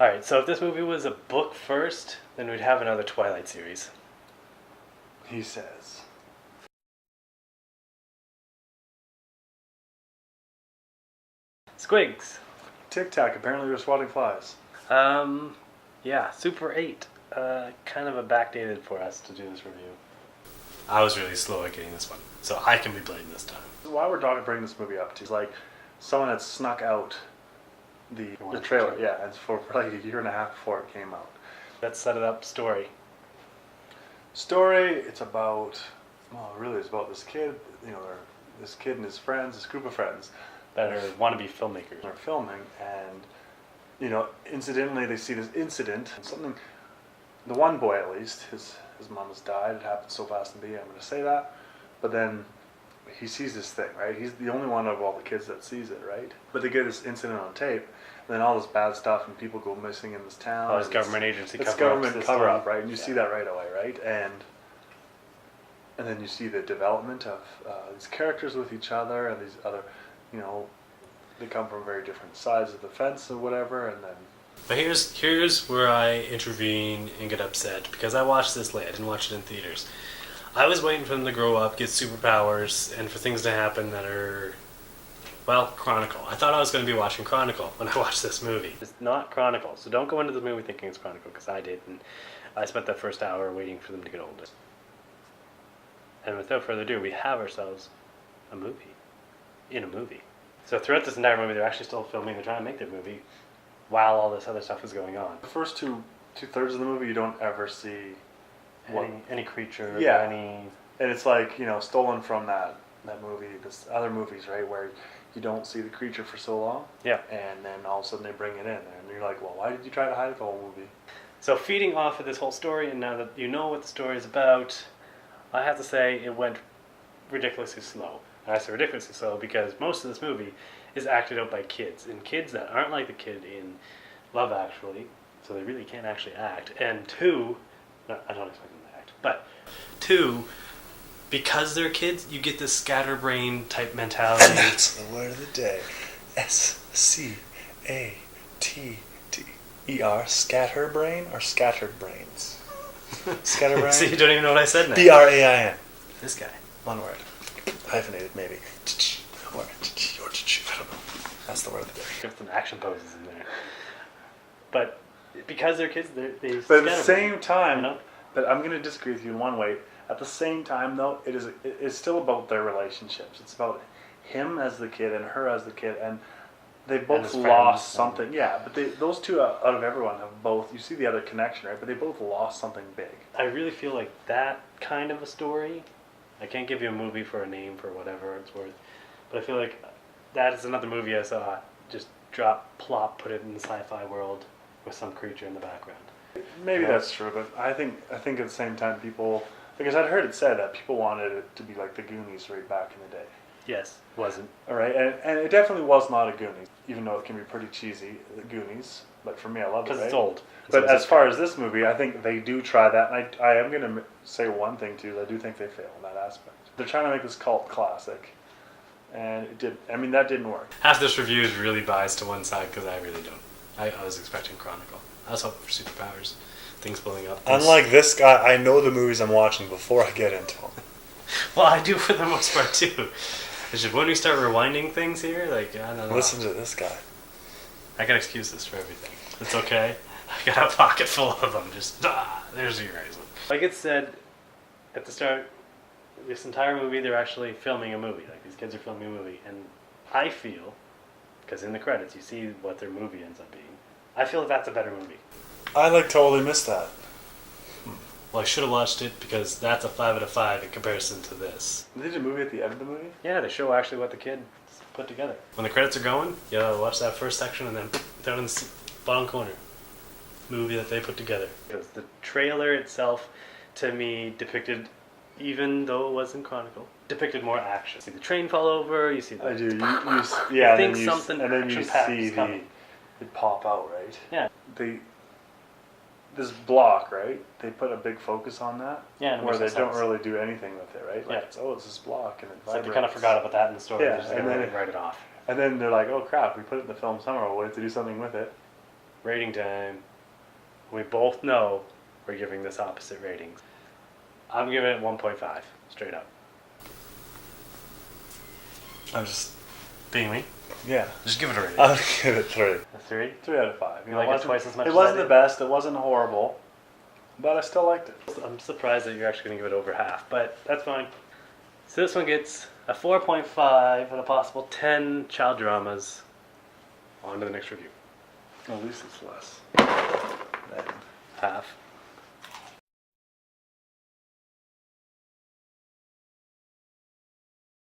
Alright, so if this movie was a book first, then we'd have another Twilight series. He says. Squigs. Tic Tac, apparently they're swatting flies. Yeah, Super 8. Kind of a backdated for us to do this review. I was really slow at getting this one, so I can be blamed this time. Why we're bringing this movie up to is like someone had snuck out the trailer, yeah, and for like a year and a half before it came out. Let's set it up. Story, it's about, well, really it's about this kid, this kid and his friends, this group of friends that are wannabe filmmakers. They're filming, and incidentally they see this incident, something. The one boy, at least, his mom has died. It happened so fast in the beginning, I'm going to say that. But then he sees this thing, right? He's the only one of all the kids that sees it, right? But they get this incident on tape, and then all this bad stuff, and people go missing in this town. Oh, it's government agency cover-up. It's government cover-up, right? And you see that right away, right? And then you see the development of these characters with each other, and these other, they come from very different sides of the fence or whatever, and then... But here's where I intervene and get upset, because I watched this late. I didn't watch it in theaters. I was waiting for them to grow up, get superpowers, and for things to happen that are, well, Chronicle. I thought I was going to be watching Chronicle when I watched this movie. It's not Chronicle, so don't go into the movie thinking it's Chronicle, because I did, and I spent that first hour waiting for them to get older. And without further ado, we have ourselves a movie in a movie. So throughout this entire movie, they're actually still filming. They're trying to make their movie while all this other stuff is going on. The first two-thirds of the movie, you don't ever see any creature, yeah, any... And it's like, stolen from that movie, this other movies, right, where you don't see the creature for so long. Yeah. And then all of a sudden they bring it in, and you're like, well, why did you try to hide it the whole movie? So feeding off of this whole story, and now that you know what the story is about, I have to say it went ridiculously slow. And I say ridiculously slow because most of this movie is acted out by kids, and kids that aren't like the kid in Love Actually, so they really can't actually act. And two, no, I don't expect them to act, but two, because they're kids, you get this scatterbrain type mentality. And that's the word of the day. SCATTER, scatterbrain or scattered brains? Scatterbrain? So you don't even know what I said now. BRAIN. This guy. One word. Hyphenated, maybe. Or I don't know. That's the word of the day. There's some action poses in there. But because they're kids, they But at the same time, but I'm going to disagree with you in one way. At the same time, though, it's still about their relationships. It's about him as the kid and her as the kid, and they both lost something. Yeah, but those two out of everyone have both. You see the other connection, right? But they both lost something big. I really feel like that kind of a story. I can't give you a movie for a name for whatever it's worth, but I feel like that is another movie I saw just drop, plop, put it in the sci-fi world with some creature in the background. Maybe that's true, but I think at the same time people, because I'd heard it said that people wanted it to be like the Goonies right back in the day. Yes, wasn't. All right, and it definitely was not a Goonies, even though it can be pretty cheesy, the Goonies. But for me, I love it. Because it's old. But as far as this movie, I think they do try that, and I am going to say one thing too. I do think they fail in that aspect. They're trying to make this cult classic, and it did. I mean, that didn't work. Half this review is really biased to one side because I really don't. I was expecting Chronicle. I was hoping for superpowers, things blowing up. Unlike this guy, I know the movies I'm watching before I get into them. Well, I do for the most part too. When we start rewinding things here, like I don't know. Listen to this guy. I can excuse this for everything. It's okay. I got a pocket full of them. Just there's your reason. Like it said at the start, this entire movie they're actually filming a movie. Like these kids are filming a movie, and I feel, because in the credits you see what their movie ends up being. I feel that's a better movie. I totally missed that. Well, I should have watched it because that's a 5 out of 5 in comparison to this. They did a movie at the end of the movie? Yeah, they show actually what the kid put together. When the credits are going, you gotta watch that first section and then down in the bottom corner. Movie that they put together. Because the trailer itself, to me, depicted, even though it wasn't Chronicle, depicted more action. You see the train fall over, you see the... I do. You think something and then you see coming. it pop out, right? Yeah. This block, right? They put a big focus on that. Yeah, and where they don't really do anything with it, right? Like, yeah. it's this block, and it vibrates. It's like they kind of forgot about that in the story. Yeah, They're just going to write it off. And then they're like, oh crap, we put it in the film somewhere, we'll have to do something with it. rating time. We both know we're giving this opposite ratings. I'm giving it 1.5, straight up. I'm just Being me? yeah. Just give it a rating. I'll give it 3. A 3? 3 out of 5. You like it twice as much It as wasn't I the did? best. It wasn't horrible, but I still liked it. I'm surprised that you're actually going to give it over half, but that's fine. So this one gets a 4.5 and a possible 10 child dramas. On to the next review. At least it's less. Half.